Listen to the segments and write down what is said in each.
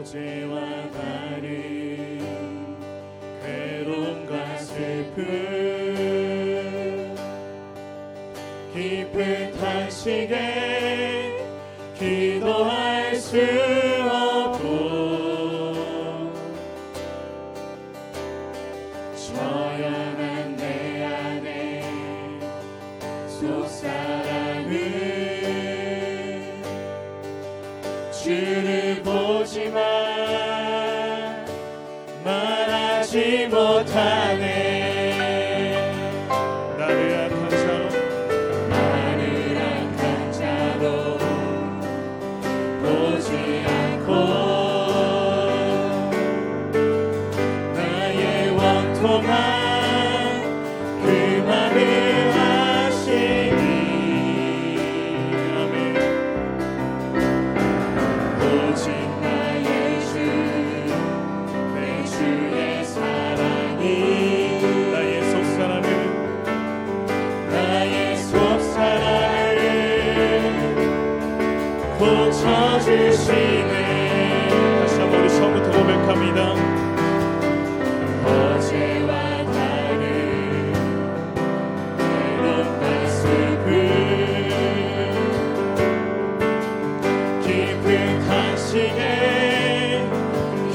어제와 다른 괴로움과 슬픔 깊은 탄식에 기도할 수 없고 처연한 내 안에 속사람은 주를 보지만 말하지 못하네. 나를 악한 자로 보지 않고 나의 원통한 그 말을 하시니 아멘. 오직 나의 주 내 주의 사랑이 나의 속사람을 고쳐주시네. 다시 한번 우리 처음부터 고백합니다. 어제와 다른 괴로움과 슬픔 깊은 탄식에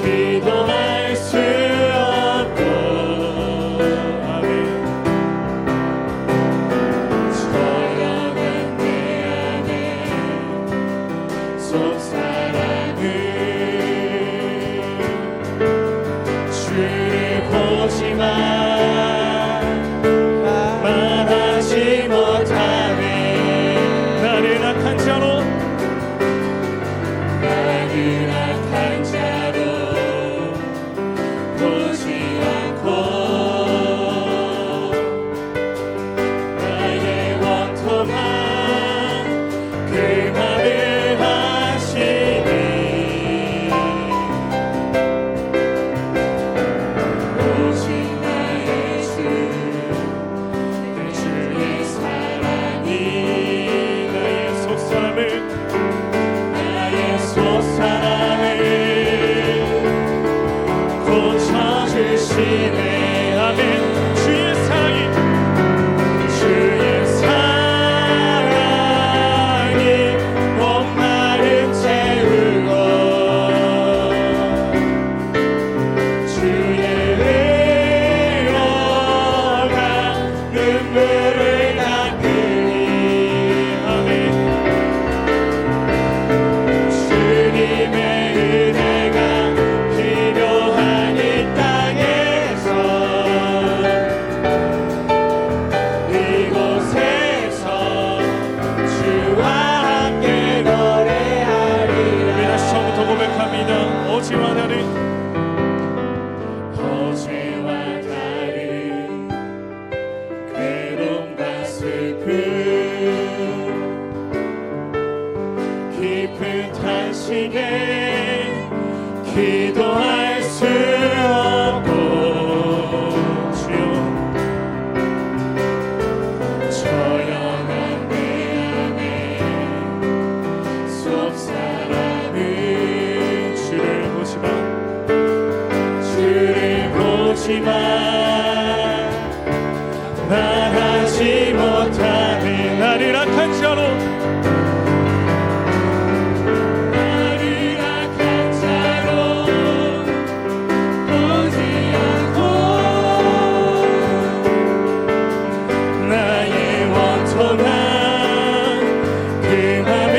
기도할 수 없고 아멘. 처연한 내 안에 속사람은 주를 보지만 말하지 못하네. 나를 악한 자로 보지 않고 나의 원통한 그 말을 하시니 오직 나의 주 내 주의 사랑이 나의 속사람을 고쳐주시네. 아멘. 주의 사랑이 목마름 채우고 주의 의로가 눈물을 닦으니 아멘. 주님의 은혜가 필요한 이 땅에서 이곳에서 주와 함께 노래하리라. 우리 다시 처음부터 고백합니다. 어제와 다른 괴로움과 슬픔 깊은 탄식에 기도할 수 없고 주여 처연한 내 안에 속사람은 주를 보지만 말하지 못하네. 나를 악한 자로 보지 않고 나의 원통한 그 말을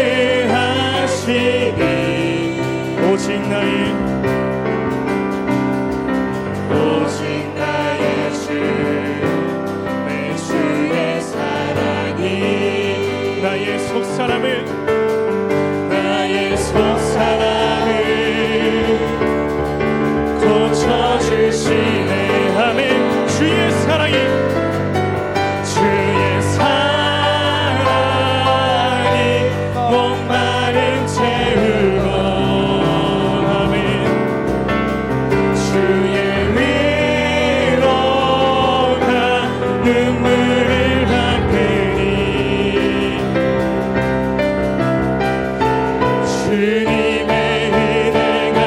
하시니 오직 나의 주 내 주의 사랑이 나의 속사람을 고쳐주시네. 아멘. 주의 사랑이 목마름 채우고 아멘. 주의 위로가 눈물을 닦으니 주님의 은혜가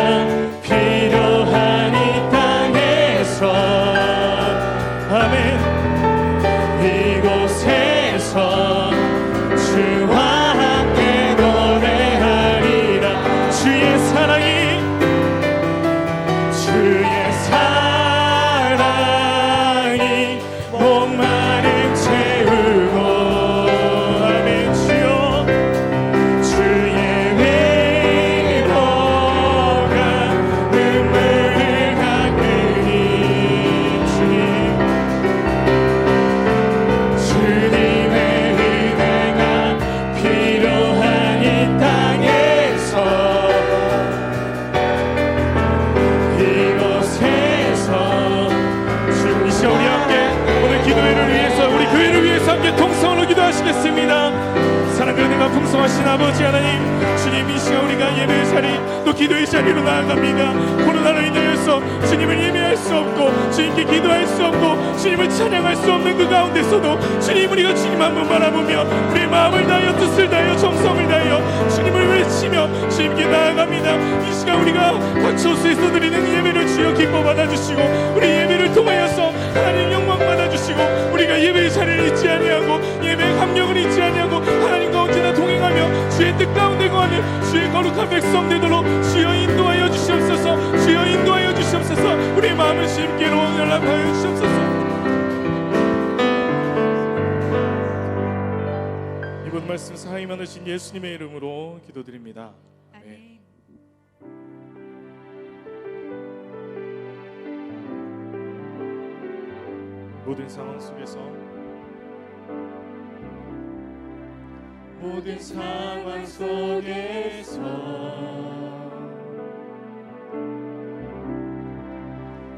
기도하시겠습니다. 사랑과 은혜가 풍성하신 아버지 하나님, 주님 이 시간 우리가 예배의 자리 또 기도의 자리로 나아갑니다. 코로나로 인하여서 주님을 예배할 수 없고 주님께 기도할 수 없고 주님을 찬양할 수 없는 그 가운데서도 주님, 우리가 주님 한 분 바라보며 우리의 마음을 다하여 뜻을 다하여 정성을 다하여 주님을 외치며 주님께 나아갑니다. 이 시간 우리가 각 처소에서 드리는 예배를 주여 기뻐 받아주시고 우리 예배를 통하여서 하나님 영광 받아주시고 우리가 예배의 자리를 잊지 아니하고 예배의 감격을 잊지 아니하고 하나님과 언제나 동행하며 주의 뜻 가운데 거하는 주의 거룩한 백성 되도록 주여 인도하여 주시옵소서. 주여 인도하여 주시옵소서. 우리의 마음을 주님께로 연락하여 주시옵소서. 이번 말씀 사랑이 많으신 예수님의 이름으로 기도드립니다. 아멘. 모든 상황 속에서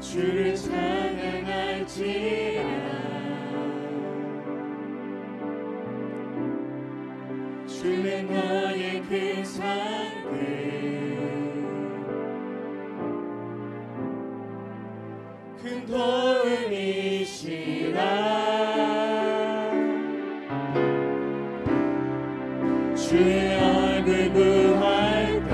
주를 찬양할지라. 주의 너의 큰 산들 큰 도움이시라. 주의 얼굴 구할 때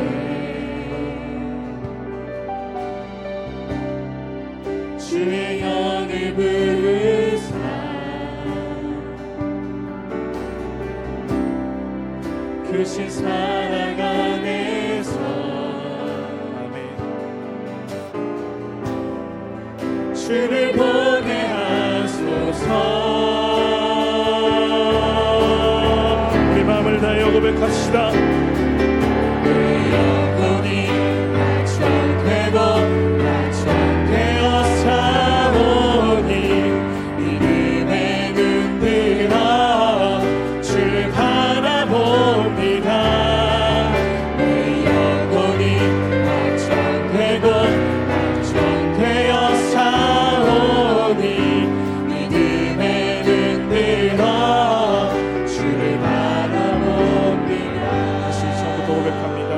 주의 영을 부으사 크신 사랑 안에서 아멘. 주를 보게 하소서. 우리 마음을 다하여 고백합시다. 내 영혼이 낙천되고 낙천되어 사오니 믿음의 눈 들어 주를 바라봅니다. 내 영혼이 낙천되고 낙천되어 사오니 믿음의 눈 들어 주를 바라봅니다. 다시 처음부터 고백합니다.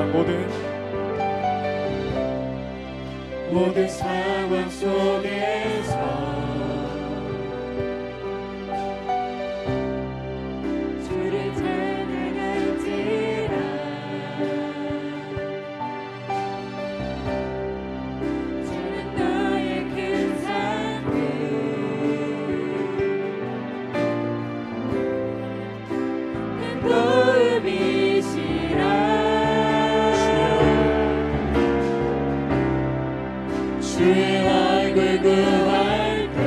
모든 상황 속에서 주를 찬양할지라. 주는 너의 큰 산들 큰 도움이시라. 주의 얼굴 구할 때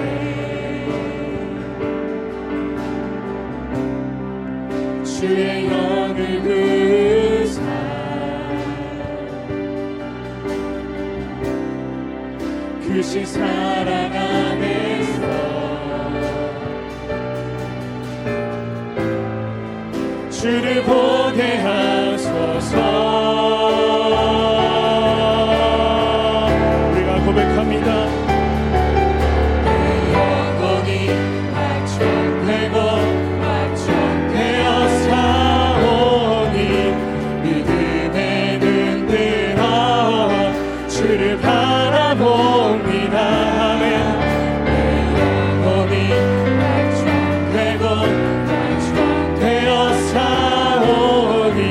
주의 영을 부으사 크신 사랑 안에서 주를 보게 하소서. 고백합니다. 내 영혼이 낙천되고 낙천되어 사오니 믿음의 눈 들어 주를 바라봅니다. 아멘. 내 영혼이 낙천되고 낙천되어 사오니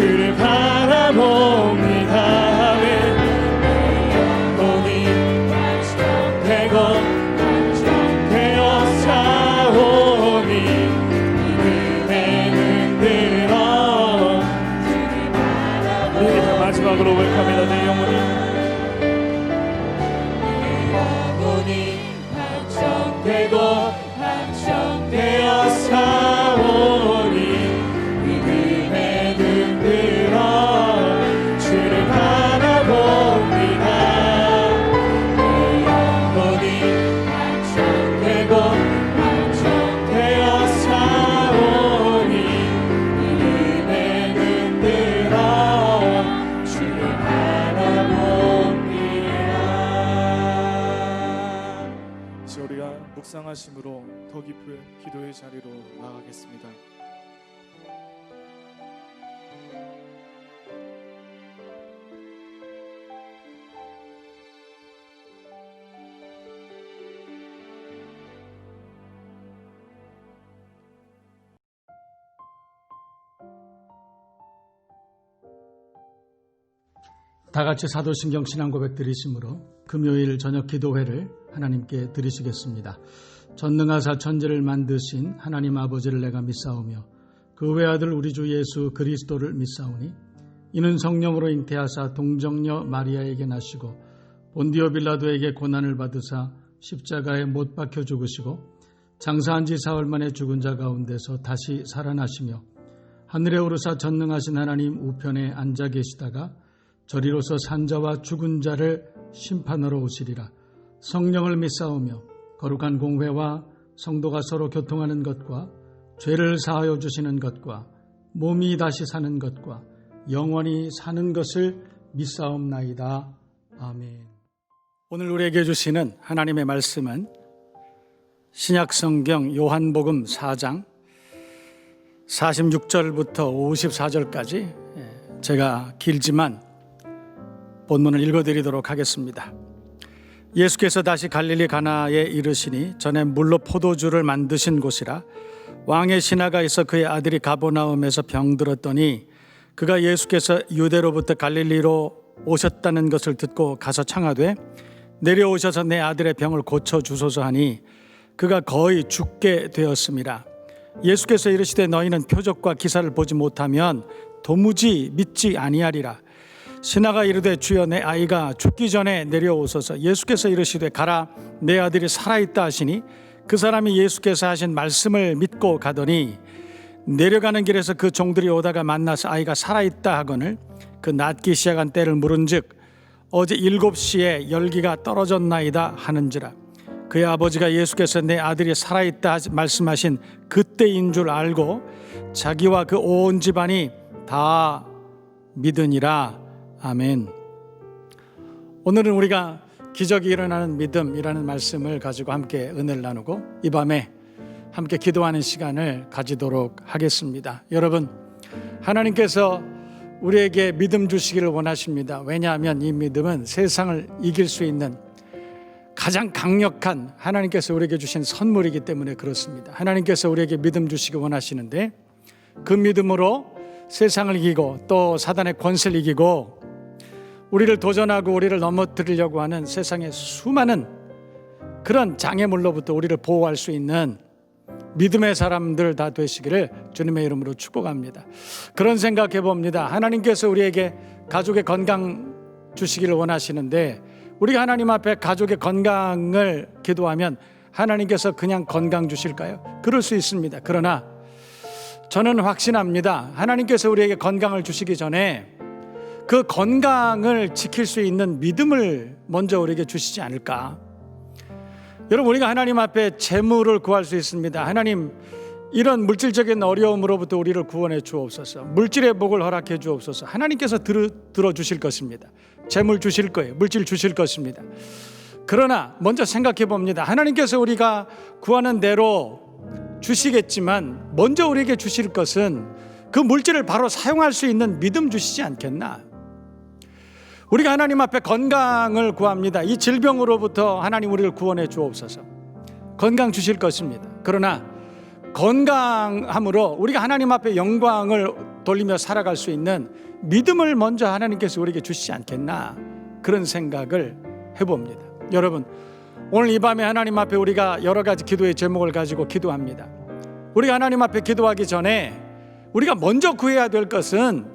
주를 바라봅니다. 마지막으로 고백합니다. 내 영혼이 확정되고 확정되어 사오니 믿음에 눈 들어 주를 바라봅니다. 내 영혼이 확정되고 확정되어 사오니 믿음에 눈 들어 우리가 묵상하심으로 더 깊은 기도의 자리로 나아가겠습니다. 다 같이 사도신경 신앙 고백 드리심으로 금요일 저녁 기도회를 하나님께 드리시겠습니다. 전능하사 천지를 만드신 하나님 아버지를 내가 믿사오며 그 외아들 우리 주 예수 그리스도를 믿사오니 이는 성령으로 잉태하사 동정녀 마리아에게 나시고 본디오 빌라도에게 고난을 받으사 십자가에 못 박혀 죽으시고 장사한 지 사흘 만에 죽은 자 가운데서 다시 살아나시며 하늘에 오르사 전능하신 하나님 우편에 앉아 계시다가 저리로서 산자와 죽은 자를 심판하러 오시리라. 성령을 믿사오며 거룩한 공회와 성도가 서로 교통하는 것과 죄를 사하여 주시는 것과 몸이 다시 사는 것과 영원히 사는 것을 믿사옵나이다. 아멘. 오늘 우리에게 주시는 하나님의 말씀은 신약성경 요한복음 4장 46절부터 54절까지 제가 길지만 본문을 읽어드리도록 하겠습니다. 예수께서 다시 갈릴리 가나에 이르시니 전에 물로 포도주를 만드신 곳이라 왕의 신하가 있어 그의 아들이 가버나움에서 병들었더니 그가 예수께서 유대로부터 갈릴리로 오셨다는 것을 듣고 가서 청하되 내려오셔서 내 아들의 병을 고쳐주소서 하니 그가 거의 죽게 되었음이라. 예수께서 이르시되 너희는 표적과 기사를 보지 못하면 도무지 믿지 아니하리라. 신하가 이르되 주여 내 아이가 죽기 전에 내려오소서. 예수께서 이르시되 가라 내 아들이 살아있다 하시니 그 사람이 예수께서 하신 말씀을 믿고 가더니 내려가는 길에서 그 종들이 오다가 만나서 아이가 살아있다 하거늘 그 낫기 시작한 때를 물은즉 어제 7시에 열기가 떨어졌나이다 하는지라. 그의 아버지가 예수께서 내 아들이 살아있다 말씀하신 그때인 줄 알고 자기와 그 온 집안이 다 믿으니라. 아멘. 오늘은 우리가 기적이 일어나는 믿음이라는 말씀을 가지고 함께 은혜를 나누고 이 밤에 함께 기도하는 시간을 가지도록 하겠습니다. 여러분, 하나님께서 우리에게 믿음 주시기를 원하십니다. 왜냐하면 이 믿음은 세상을 이길 수 있는 가장 강력한 하나님께서 우리에게 주신 선물이기 때문에 그렇습니다. 하나님께서 우리에게 믿음 주시기 원하시는데 그 믿음으로 세상을 이기고 또 사단의 권세를 이기고 우리를 도전하고 우리를 넘어뜨리려고 하는 세상의 수많은 그런 장애물로부터 우리를 보호할 수 있는 믿음의 사람들 다 되시기를 주님의 이름으로 축복합니다. 그런 생각해 봅니다. 하나님께서 우리에게 가족의 건강 주시기를 원하시는데 우리가 하나님 앞에 가족의 건강을 기도하면 하나님께서 그냥 건강 주실까요? 그럴 수 있습니다. 그러나 저는 확신합니다. 하나님께서 우리에게 건강을 주시기 전에 그 건강을 지킬 수 있는 믿음을 먼저 우리에게 주시지 않을까. 여러분, 우리가 하나님 앞에 재물을 구할 수 있습니다. 하나님, 이런 물질적인 어려움으로부터 우리를 구원해 주옵소서. 물질의 복을 허락해 주옵소서. 하나님께서 들어주실 것입니다. 재물 주실 거예요. 물질 주실 것입니다. 그러나 먼저 생각해 봅니다. 하나님께서 우리가 구하는 대로 주시겠지만 먼저 우리에게 주실 것은 그 물질을 바로 사용할 수 있는 믿음 주시지 않겠나. 우리가 하나님 앞에 건강을 구합니다. 이 질병으로부터 하나님 우리를 구원해 주옵소서. 건강 주실 것입니다. 그러나 건강함으로 우리가 하나님 앞에 영광을 돌리며 살아갈 수 있는 믿음을 먼저 하나님께서 우리에게 주시지 않겠나, 그런 생각을 해봅니다. 여러분, 오늘 이 밤에 하나님 앞에 우리가 여러 가지 기도의 제목을 가지고 기도합니다. 우리가 하나님 앞에 기도하기 전에 우리가 먼저 구해야 될 것은,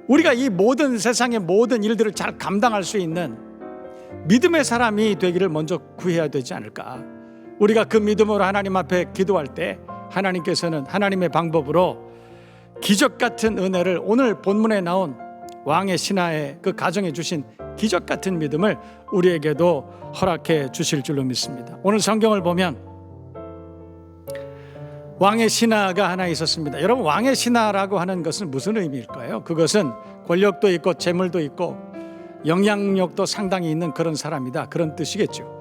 우리가 이 모든 세상의 모든 일들을 잘 감당할 수 있는 믿음의 사람이 되기를 먼저 구해야 되지 않을까. 우리가 그 믿음으로 하나님 앞에 기도할 때 하나님께서는 하나님의 방법으로 기적 같은 은혜를, 오늘 본문에 나온 왕의 신하의 그 가정에 주신 기적 같은 믿음을 우리에게도 허락해 주실 줄로 믿습니다. 오늘 성경을 보면 왕의 신하가 하나 있었습니다. 여러분, 왕의 신하라고 하는 것은 무슨 의미일까요? 그것은 권력도 있고 재물도 있고 영향력도 상당히 있는 그런 사람이다, 그런 뜻이겠죠.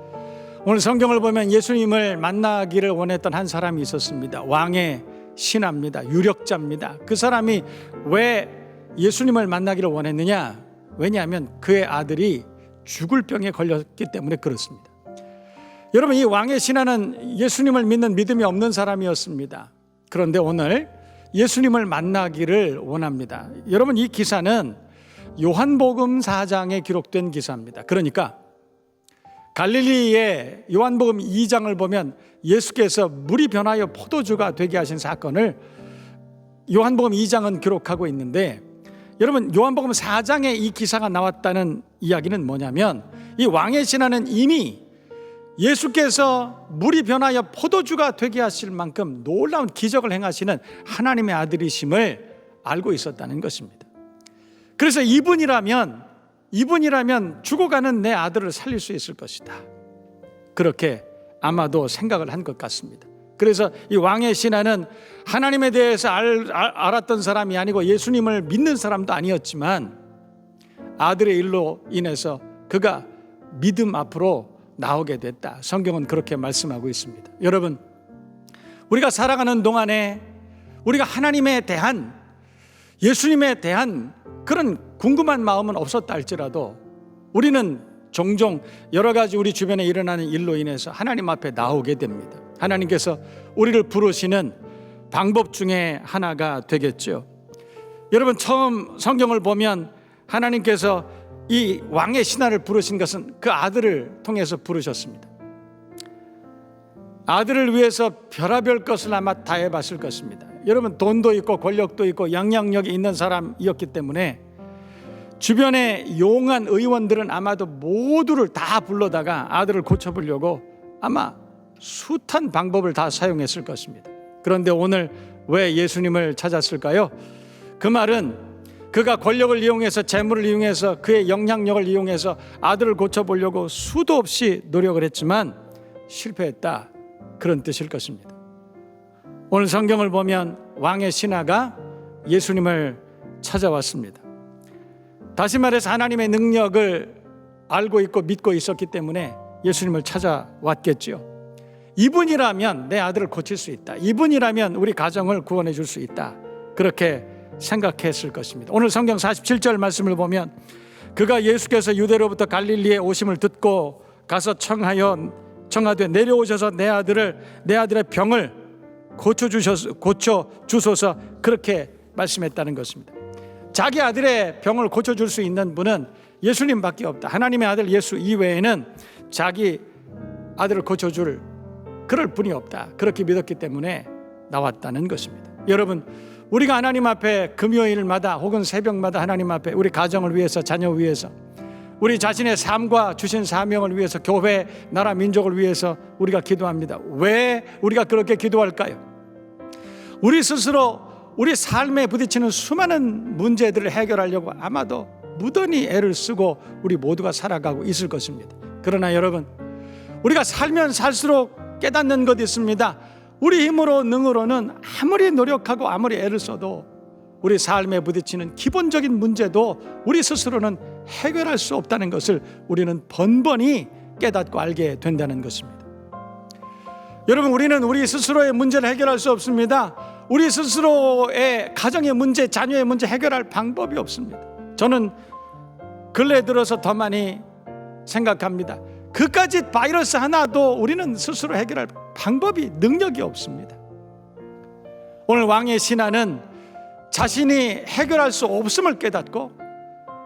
오늘 성경을 보면 예수님을 만나기를 원했던 한 사람이 있었습니다. 왕의 신하입니다. 유력자입니다. 그 사람이 왜 예수님을 만나기를 원했느냐? 왜냐하면 그의 아들이 죽을 병에 걸렸기 때문에 그렇습니다. 여러분, 이 왕의 신하는 예수님을 믿는 믿음이 없는 사람이었습니다. 그런데 오늘 예수님을 만나기를 원합니다. 여러분, 이 기사는 요한복음 4장에 기록된 기사입니다. 그러니까 갈릴리의 요한복음 2장을 보면 예수께서 물이 변하여 포도주가 되게 하신 사건을 요한복음 2장은 기록하고 있는데, 여러분, 요한복음 4장에 이 기사가 나왔다는 이야기는 뭐냐면, 이 왕의 신하는 이미 예수께서 물이 변하여 포도주가 되게 하실 만큼 놀라운 기적을 행하시는 하나님의 아들이심을 알고 있었다는 것입니다. 그래서 이분이라면 죽어가는 내 아들을 살릴 수 있을 것이다, 그렇게 아마도 생각을 한 것 같습니다. 그래서 이 왕의 신하는 하나님에 대해서 알았던 사람이 아니고 예수님을 믿는 사람도 아니었지만 아들의 일로 인해서 그가 믿음 앞으로 나오게 됐다. 성경은 그렇게 말씀하고 있습니다. 여러분, 우리가 살아가는 동안에 우리가 하나님에 대한, 예수님에 대한 그런 궁금한 마음은 없었다 할지라도 우리는 종종 여러 가지 우리 주변에 일어나는 일로 인해서 하나님 앞에 나오게 됩니다. 하나님께서 우리를 부르시는 방법 중에 하나가 되겠죠. 여러분, 처음 성경을 보면 하나님께서 이 왕의 신하를 부르신 것은 그 아들을 통해서 부르셨습니다. 아들을 위해서 별의별 것을 아마 다 해봤을 것입니다. 여러분, 돈도 있고 권력도 있고 영향력이 있는 사람이었기 때문에 주변의 용한 의원들은 아마도 모두를 다 불러다가 아들을 고쳐보려고 아마 숱한 방법을 다 사용했을 것입니다. 그런데 오늘 왜 예수님을 찾았을까요? 그 말은 그가 권력을 이용해서, 재물을 이용해서, 그의 영향력을 이용해서 아들을 고쳐보려고 수도 없이 노력을 했지만 실패했다, 그런 뜻일 것입니다. 오늘 성경을 보면 왕의 신하가 예수님을 찾아왔습니다. 다시 말해서 하나님의 능력을 알고 있고 믿고 있었기 때문에 예수님을 찾아왔겠죠. 이분이라면 내 아들을 고칠 수 있다, 이분이라면 우리 가정을 구원해 줄 수 있다, 그렇게 생각했을 것입니다. 오늘 성경 47절 말씀을 보면 그가 예수께서 유대로부터 갈릴리에 오심을 듣고 가서 청하되 내려오셔서 내 아들의 병을 고쳐 주소서, 그렇게 말씀했다는 것입니다. 자기 아들의 병을 고쳐줄 수 있는 분은 예수님밖에 없다. 하나님의 아들 예수 이외에는 자기 아들을 고쳐줄 그럴 분이 없다, 그렇게 믿었기 때문에 나왔다는 것입니다. 여러분, 우리가 하나님 앞에 금요일마다 혹은 새벽마다 하나님 앞에 우리 가정을 위해서, 자녀 위해서, 우리 자신의 삶과 주신 사명을 위해서, 교회, 나라, 민족을 위해서 우리가 기도합니다. 왜 우리가 그렇게 기도할까요? 우리 스스로 우리 삶에 부딪히는 수많은 문제들을 해결하려고 아마도 무던히 애를 쓰고 우리 모두가 살아가고 있을 것입니다. 그러나 여러분, 우리가 살면 살수록 깨닫는 것이 있습니다. 우리 힘으로 능으로는 아무리 노력하고 아무리 애를 써도 우리 삶에 부딪히는 기본적인 문제도 우리 스스로는 해결할 수 없다는 것을 우리는 번번이 깨닫고 알게 된다는 것입니다. 여러분, 우리는 우리 스스로의 문제를 해결할 수 없습니다. 우리 스스로의 가정의 문제, 자녀의 문제 해결할 방법이 없습니다. 저는 근래 들어서 더 많이 생각합니다. 그까짓 바이러스 하나도 우리는 스스로 해결할 방법이, 능력이 없습니다. 오늘 왕의 신하는 자신이 해결할 수 없음을 깨닫고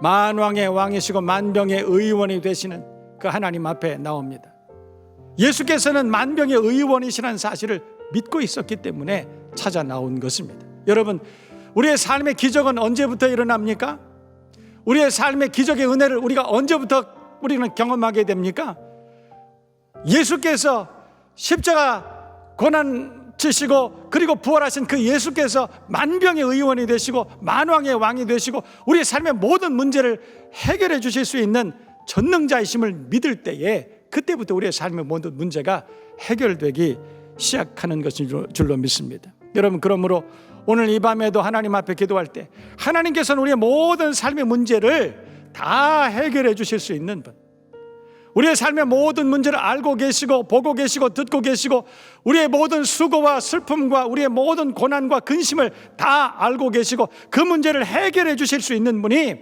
만왕의 왕이시고 만병의 의원이 되시는 그 하나님 앞에 나옵니다. 예수께서는 만병의 의원이시라는 사실을 믿고 있었기 때문에 찾아 나온 것입니다. 여러분, 우리의 삶의 기적은 언제부터 일어납니까? 우리의 삶의 기적의 은혜를 우리가 언제부터 우리는 경험하게 됩니까? 예수께서 십자가 고난 치시고 그리고 부활하신 그 예수께서 만병의 의원이 되시고 만왕의 왕이 되시고 우리의 삶의 모든 문제를 해결해 주실 수 있는 전능자이심을 믿을 때에 그때부터 우리의 삶의 모든 문제가 해결되기 시작하는 것인 줄로 믿습니다. 여러분, 그러므로 오늘 이 밤에도 하나님 앞에 기도할 때 하나님께서는 우리의 모든 삶의 문제를 다 해결해 주실 수 있는 분, 우리의 삶의 모든 문제를 알고 계시고 보고 계시고 듣고 계시고 우리의 모든 수고와 슬픔과 우리의 모든 고난과 근심을 다 알고 계시고 그 문제를 해결해 주실 수 있는 분이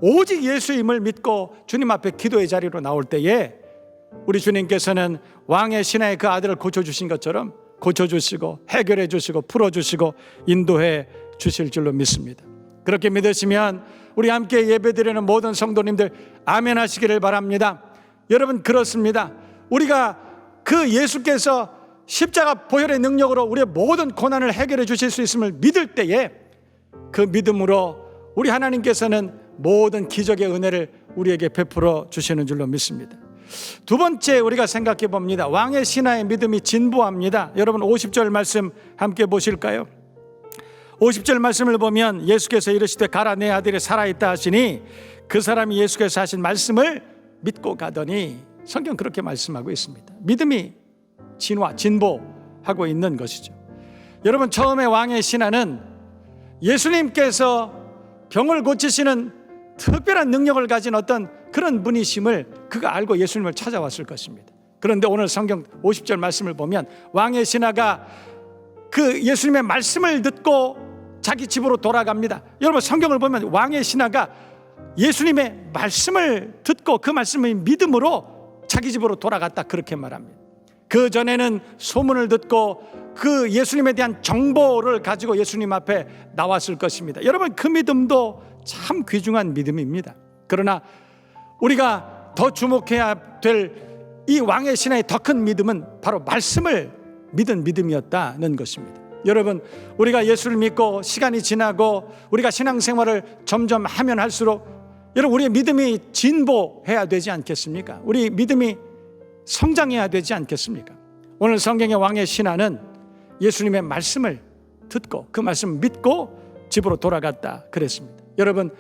오직 예수임을 믿고 주님 앞에 기도의 자리로 나올 때에 우리 주님께서는 왕의 신하의 그 아들을 고쳐주신 것처럼 고쳐주시고 해결해 주시고 풀어주시고 인도해 주실 줄로 믿습니다. 그렇게 믿으시면 우리 함께 예배드리는 모든 성도님들 아멘 하시기를 바랍니다. 여러분, 그렇습니다. 우리가 그 예수께서 십자가 보혈의 능력으로 우리의 모든 고난을 해결해 주실 수 있음을 믿을 때에 그 믿음으로 우리 하나님께서는 모든 기적의 은혜를 우리에게 베풀어 주시는 줄로 믿습니다. 두 번째 우리가 생각해 봅니다. 왕의 신하의 믿음이 진보합니다. 여러분, 50절 말씀 함께 보실까요? 50절 말씀을 보면 예수께서 이르시되 가라, 내 아들이 살아있다 하시니 그 사람이 예수께서 하신 말씀을 믿고 가더니, 성경 그렇게 말씀하고 있습니다. 믿음이 진보하고 있는 것이죠. 여러분, 처음에 왕의 신하는 예수님께서 병을 고치시는 특별한 능력을 가진 어떤 그런 분이심을 그가 알고 예수님을 찾아왔을 것입니다. 그런데 오늘 성경 50절 말씀을 보면 왕의 신하가 그 예수님의 말씀을 듣고 자기 집으로 돌아갑니다. 여러분, 성경을 보면 왕의 신하가 예수님의 말씀을 듣고 그 말씀을 믿음으로 자기 집으로 돌아갔다, 그렇게 말합니다. 그 전에는 소문을 듣고 그 예수님에 대한 정보를 가지고 예수님 앞에 나왔을 것입니다. 여러분, 그 믿음도 참 귀중한 믿음입니다. 그러나 우리가 더 주목해야 될 이 왕의 신하의 더 큰 믿음은 바로 말씀을 믿은 믿음이었다는 것입니다. 여러분, 우리가 예수를 믿고 시간이 지나고 우리가 신앙생활을 점점 하면 할수록 여러분, 우리의 믿음이 진보해야 되지 않겠습니까? 우리 믿음이 성장해야 되지 않겠습니까? 오늘 성경의 왕의 신하는 예수님의 말씀을 듣고 그 말씀을 믿고 집으로 돌아갔다 그랬습니다. 여러분,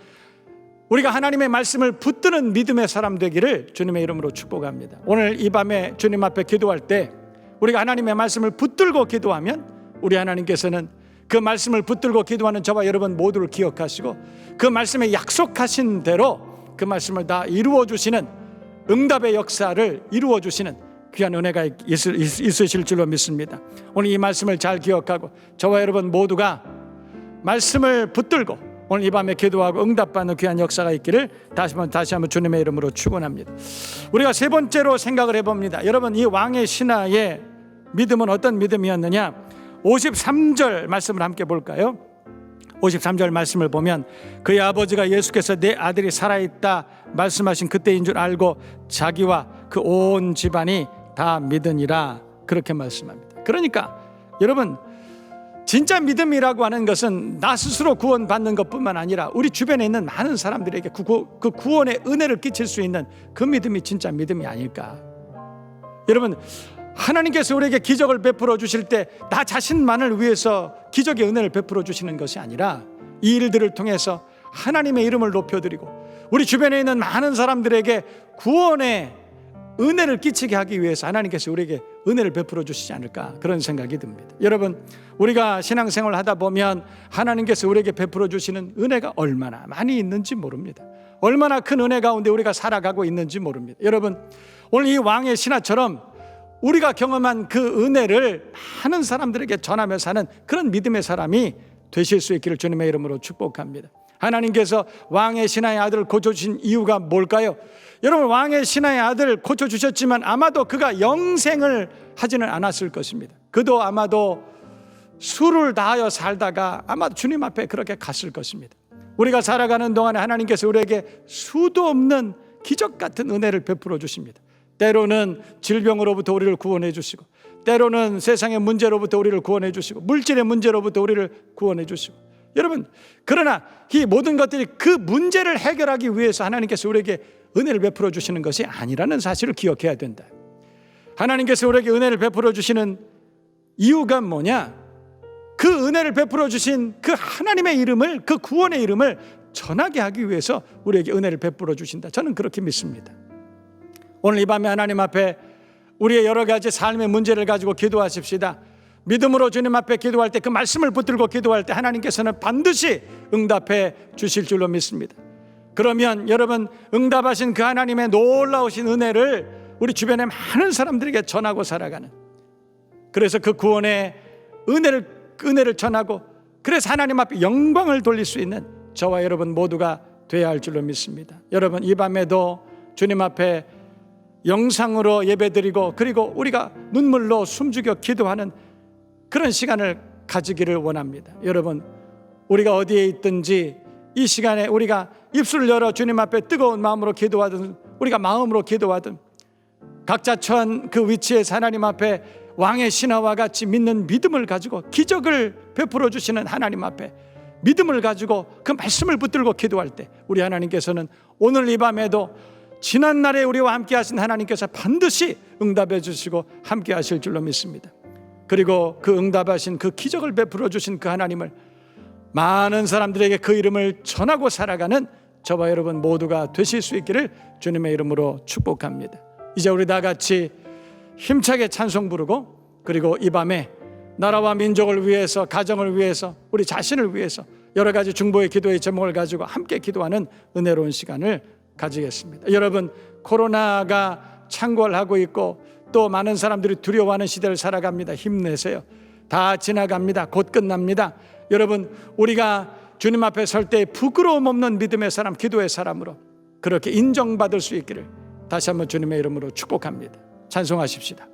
우리가 하나님의 말씀을 붙드는 믿음의 사람 되기를 주님의 이름으로 축복합니다. 오늘 이 밤에 주님 앞에 기도할 때 우리가 하나님의 말씀을 붙들고 기도하면 우리 하나님께서는 그 말씀을 붙들고 기도하는 저와 여러분 모두를 기억하시고 그 말씀에 약속하신 대로 그 말씀을 다 이루어 주시는, 응답의 역사를 이루어 주시는 귀한 은혜가 있으실 줄로 믿습니다. 오늘 이 말씀을 잘 기억하고 저와 여러분 모두가 말씀을 붙들고 오늘 이 밤에 기도하고 응답받는 귀한 역사가 있기를 다시 한번 주님의 이름으로 축원합니다. 우리가 세 번째로 생각을 해봅니다. 여러분, 이 왕의 신하의 믿음은 어떤 믿음이었느냐? 53절 말씀을 함께 볼까요? 53절 말씀을 보면 그의 아버지가 예수께서 내 아들이 살아있다 말씀하신 그때인 줄 알고 자기와 그 온 집안이 다 믿으니라, 그렇게 말씀합니다. 그러니까 여러분, 진짜 믿음이라고 하는 것은 나 스스로 구원받는 것뿐만 아니라 우리 주변에 있는 많은 사람들에게 그 구원의 은혜를 끼칠 수 있는 그 믿음이 진짜 믿음이 아닐까. 여러분, 하나님께서 우리에게 기적을 베풀어 주실 때 나 자신만을 위해서 기적의 은혜를 베풀어 주시는 것이 아니라 이 일들을 통해서 하나님의 이름을 높여드리고 우리 주변에 있는 많은 사람들에게 구원의 은혜를 끼치게 하기 위해서 하나님께서 우리에게 은혜를 베풀어 주시지 않을까, 그런 생각이 듭니다. 여러분, 우리가 신앙생활을 하다 보면 하나님께서 우리에게 베풀어 주시는 은혜가 얼마나 많이 있는지 모릅니다. 얼마나 큰 은혜 가운데 우리가 살아가고 있는지 모릅니다. 여러분, 오늘 이 왕의 신하처럼 우리가 경험한 그 은혜를 많은 사람들에게 전하며 사는 그런 믿음의 사람이 되실 수 있기를 주님의 이름으로 축복합니다. 하나님께서 왕의 신하의 아들을 고쳐주신 이유가 뭘까요? 여러분, 왕의 신하의 아들을 고쳐주셨지만 아마도 그가 영생을 하지는 않았을 것입니다. 그도 아마도 수를 다하여 살다가 아마 주님 앞에 그렇게 갔을 것입니다. 우리가 살아가는 동안에 하나님께서 우리에게 수도 없는 기적 같은 은혜를 베풀어 주십니다. 때로는 질병으로부터 우리를 구원해 주시고, 때로는 세상의 문제로부터 우리를 구원해 주시고, 물질의 문제로부터 우리를 구원해 주시고. 여러분, 그러나 이 모든 것들이 그 문제를 해결하기 위해서 하나님께서 우리에게 은혜를 베풀어 주시는 것이 아니라는 사실을 기억해야 된다. 하나님께서 우리에게 은혜를 베풀어 주시는 이유가 뭐냐? 그 은혜를 베풀어 주신 그 하나님의 이름을, 그 구원의 이름을 전하게 하기 위해서 우리에게 은혜를 베풀어 주신다. 저는 그렇게 믿습니다. 오늘 이 밤에 하나님 앞에 우리의 여러 가지 삶의 문제를 가지고 기도하십시다. 믿음으로 주님 앞에 기도할 때, 그 말씀을 붙들고 기도할 때 하나님께서는 반드시 응답해 주실 줄로 믿습니다. 그러면 여러분, 응답하신 그 하나님의 놀라우신 은혜를 우리 주변의 많은 사람들에게 전하고 살아가는, 그래서 그 구원의 은혜를 전하고, 그래서 하나님 앞에 영광을 돌릴 수 있는 저와 여러분 모두가 되어야 할 줄로 믿습니다. 여러분, 이 밤에도 주님 앞에 영상으로 예배드리고, 그리고 우리가 눈물로 숨죽여 기도하는 그런 시간을 가지기를 원합니다. 여러분, 우리가 어디에 있든지 이 시간에 우리가 입술을 열어 주님 앞에 뜨거운 마음으로 기도하든, 우리가 마음으로 기도하든, 각자 처한 그 위치에서 하나님 앞에 왕의 신하와 같이 믿는 믿음을 가지고, 기적을 베풀어 주시는 하나님 앞에 믿음을 가지고 그 말씀을 붙들고 기도할 때, 우리 하나님께서는 오늘 이 밤에도 지난날에 우리와 함께 하신 하나님께서 반드시 응답해 주시고 함께 하실 줄로 믿습니다. 그리고 그 응답하신, 그 기적을 베풀어 주신 그 하나님을 많은 사람들에게 그 이름을 전하고 살아가는 저와 여러분 모두가 되실 수 있기를 주님의 이름으로 축복합니다. 이제 우리 다 같이 힘차게 찬송 부르고, 그리고 이 밤에 나라와 민족을 위해서, 가정을 위해서, 우리 자신을 위해서 여러 가지 중보의 기도의 제목을 가지고 함께 기도하는 은혜로운 시간을 가지겠습니다. 여러분, 코로나가 창궐하고 있고 또 많은 사람들이 두려워하는 시대를 살아갑니다. 힘내세요. 다 지나갑니다. 곧 끝납니다. 여러분, 우리가 주님 앞에 설 때 부끄러움 없는 믿음의 사람, 기도의 사람으로 그렇게 인정받을 수 있기를 다시 한번 주님의 이름으로 축복합니다. 찬송하십시다.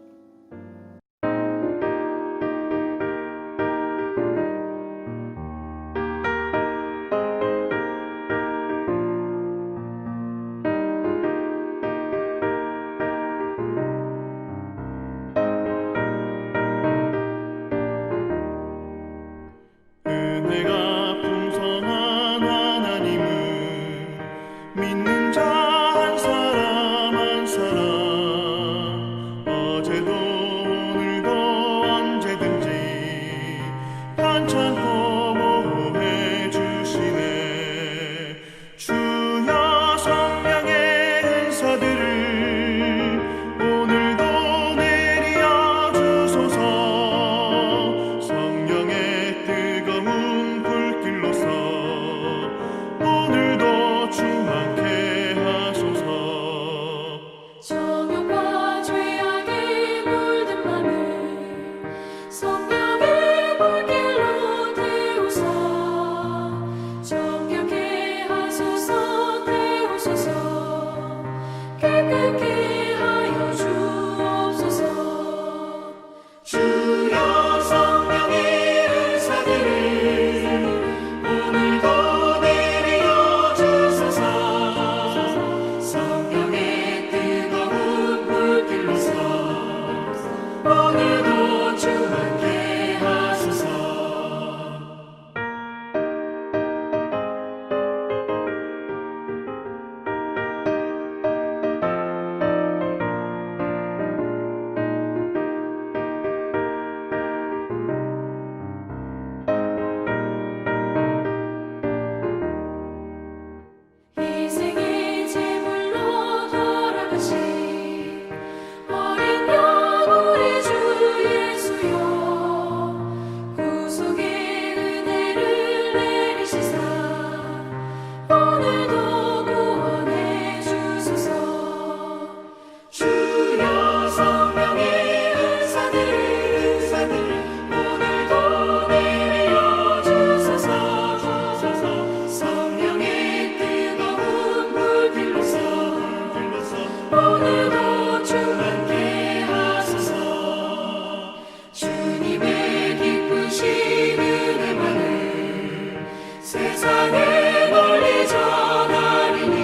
은혜가 풍성한 하나님은 믿는 자 한 사람 한 사람 어제 세상에 널리 전하리니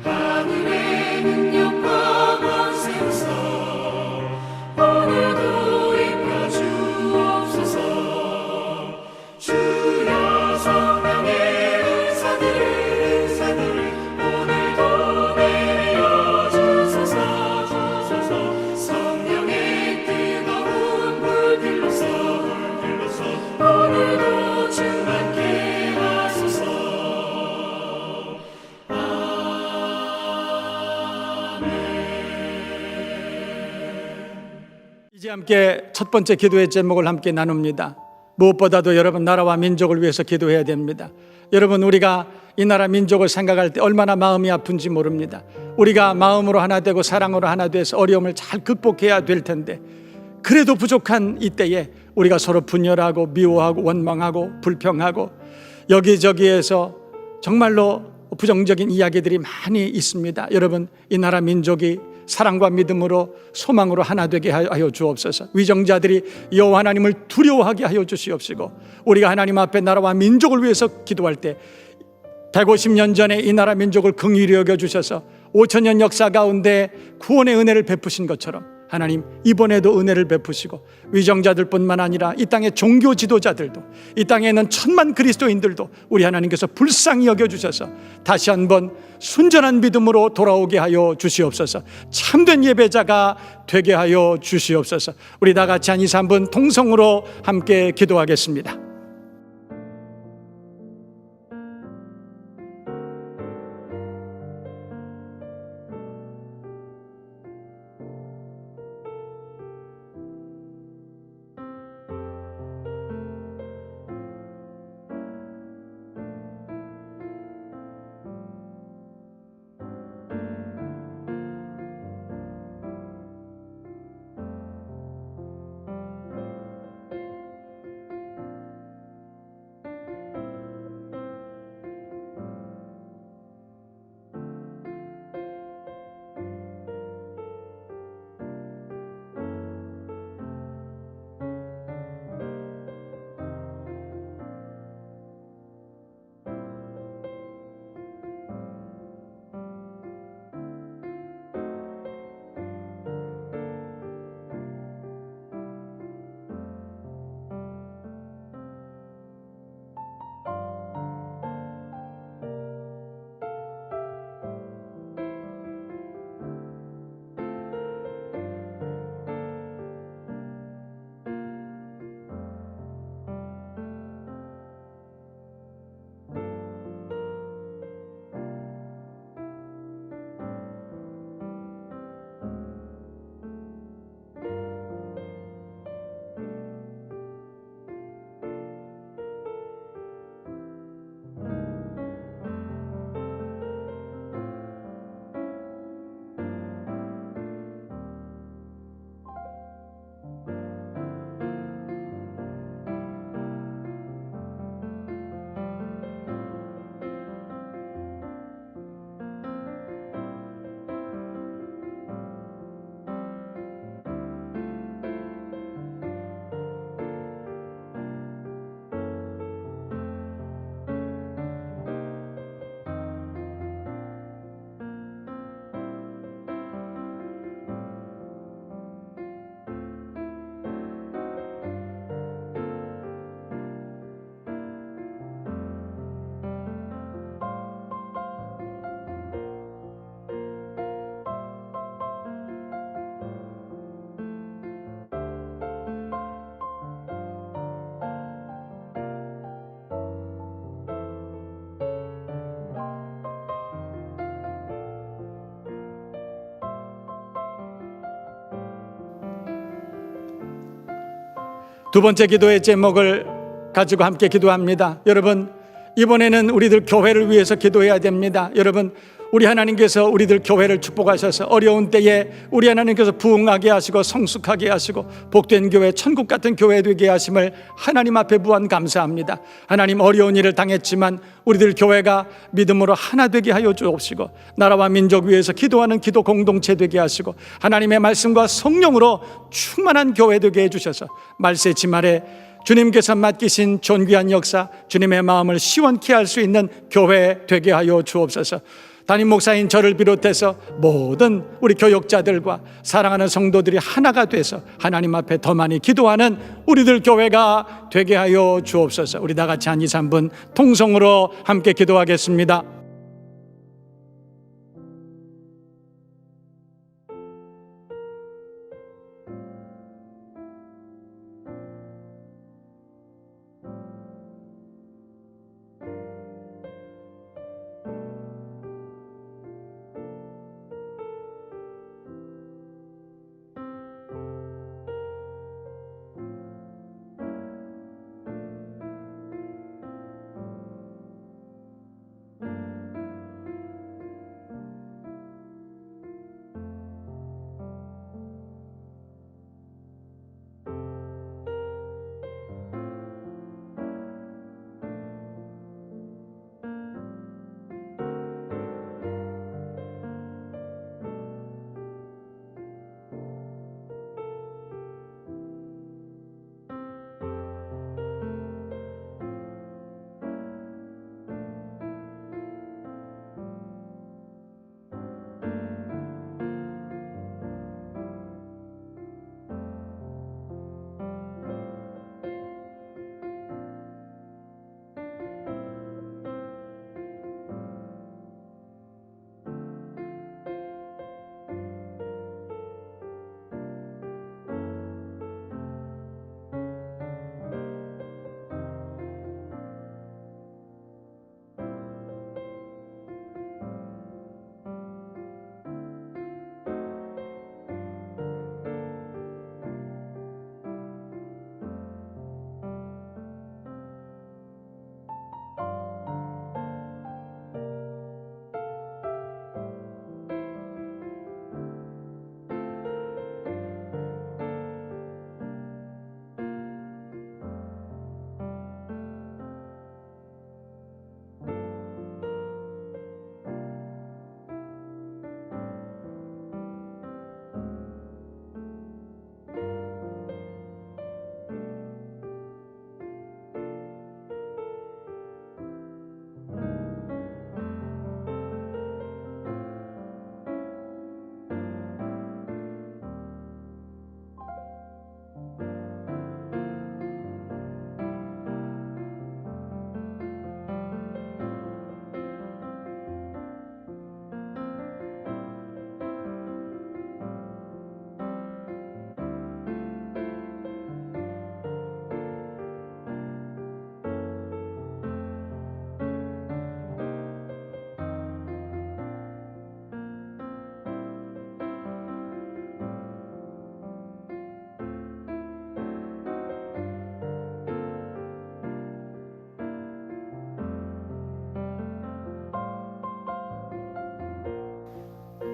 하늘의 능력과 권세로서 오늘도 입혀 주옵소서. 주여 성령의 은사들을 오늘도 내려 주소서. 성령의 뜨거운 불길로서 오늘도 충만케 하소서. 이제 함께 첫 번째 기도의 제목을 함께 나눕니다. 무엇보다도 여러분 나라와 민족을 위해서 기도해야 됩니다. 여러분 우리가 이 나라 민족을 생각할 때 얼마나 마음이 아픈지 모릅니다. 우리가 마음으로 하나 되고 사랑으로 하나 돼서 어려움을 잘 극복해야 될 텐데 그래도 부족한 이때에 우리가 서로 분열하고 미워하고 원망하고 불평하고 여기저기에서 정말로 부정적인 이야기들이 많이 있습니다. 여러분 이 나라 민족이 사랑과 믿음으로 소망으로 하나 되게 하여 주옵소서. 위정자들이 여호와 하나님을 두려워하게 하여 주시옵시고 우리가 하나님 앞에 나라와 민족을 위해서 기도할 때 150년 전에 이 나라 민족을 긍휼히 여겨 주셔서 5000년 역사 가운데 구원의 은혜를 베푸신 것처럼 하나님 이번에도 은혜를 베푸시고 위정자들뿐만 아니라 이 땅의 종교 지도자들도 이 땅에 있는 천만 그리스도인들도 우리 하나님께서 불쌍히 여겨주셔서 다시 한번 순전한 믿음으로 돌아오게 하여 주시옵소서. 참된 예배자가 되게 하여 주시옵소서. 우리 다 같이 한 2, 3분 통성으로 함께 기도하겠습니다. 두 번째 기도의 제목을 가지고 함께 기도합니다. 여러분, 이번에는 우리들 교회를 위해서 기도해야 됩니다. 여러분, 우리 하나님께서 우리들 교회를 축복하셔서 어려운 때에 우리 하나님께서 부흥하게 하시고 성숙하게 하시고 복된 교회, 천국 같은 교회 되게 하심을 하나님 앞에 무한 감사합니다. 하나님, 어려운 일을 당했지만 우리들 교회가 믿음으로 하나 되게 하여 주옵시고 나라와 민족 위해서 기도하는 기도 공동체 되게 하시고 하나님의 말씀과 성령으로 충만한 교회 되게 해주셔서 말세 지말에 주님께서 맡기신 존귀한 역사, 주님의 마음을 시원케 할 수 있는 교회 되게 하여 주옵소서. 담임 목사인 저를 비롯해서 모든 우리 교역자들과 사랑하는 성도들이 하나가 돼서 하나님 앞에 더 많이 기도하는 우리들 교회가 되게 하여 주옵소서. 우리 다 같이 한 2, 3분 통성으로 함께 기도하겠습니다.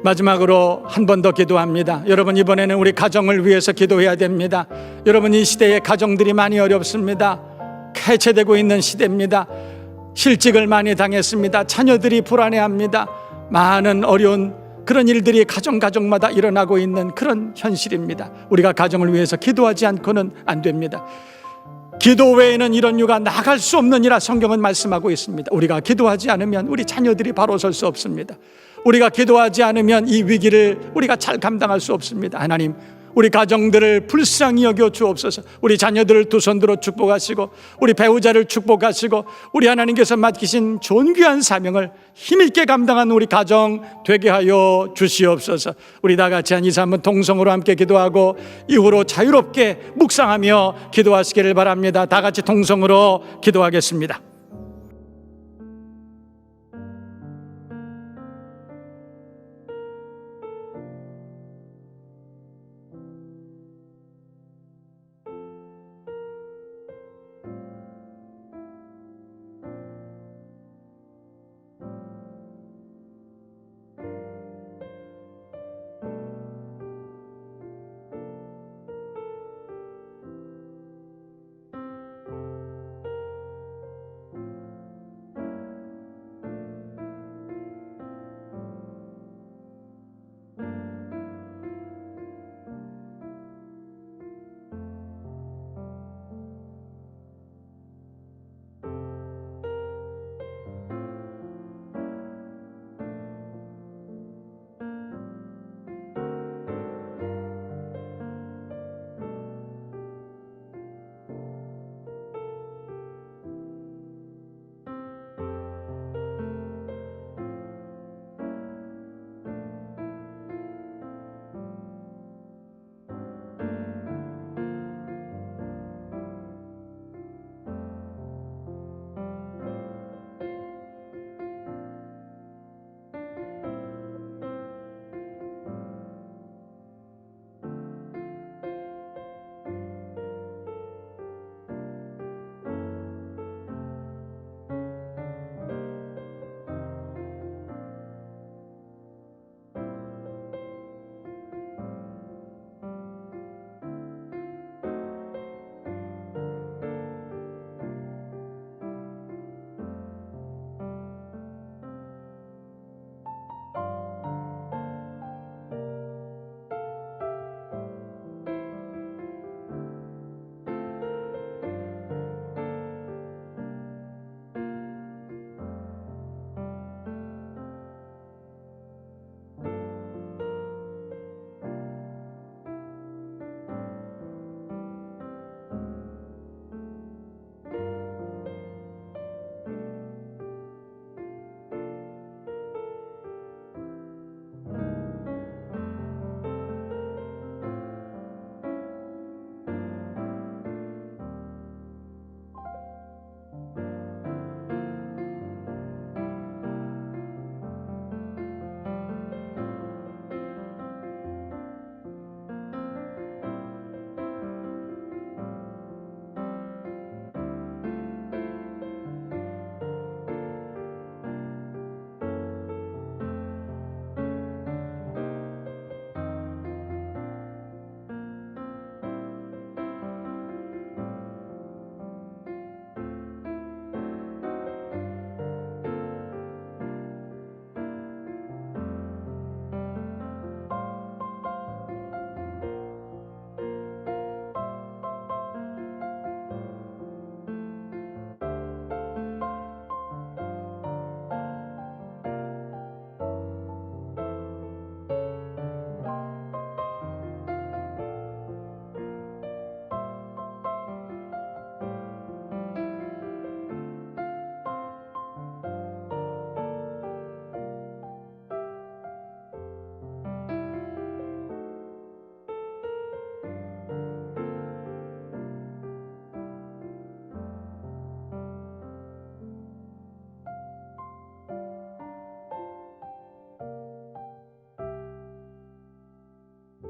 마지막으로 한 번 더 기도합니다. 여러분, 이번에는 우리 가정을 위해서 기도해야 됩니다. 여러분, 이 시대에 가정들이 많이 어렵습니다. 해체되고 있는 시대입니다. 실직을 많이 당했습니다. 자녀들이 불안해합니다. 많은 어려운 그런 일들이 가정마다 일어나고 있는 그런 현실입니다. 우리가 가정을 위해서 기도하지 않고는 안 됩니다. 기도 외에는 이런 유가 나갈 수 없느니라 성경은 말씀하고 있습니다. 우리가 기도하지 않으면 우리 자녀들이 바로 설 수 없습니다. 우리가 기도하지 않으면 이 위기를 우리가 잘 감당할 수 없습니다. 하나님, 우리 가정들을 불쌍히 여겨 주옵소서. 우리 자녀들을 두 손 들어 축복하시고, 우리 배우자를 축복하시고, 우리 하나님께서 맡기신 존귀한 사명을 힘있게 감당한 우리 가정 되게 하여 주시옵소서. 우리 다 같이 한 2, 3분 동성으로 함께 기도하고 이후로 자유롭게 묵상하며 기도하시기를 바랍니다. 다 같이 동성으로 기도하겠습니다.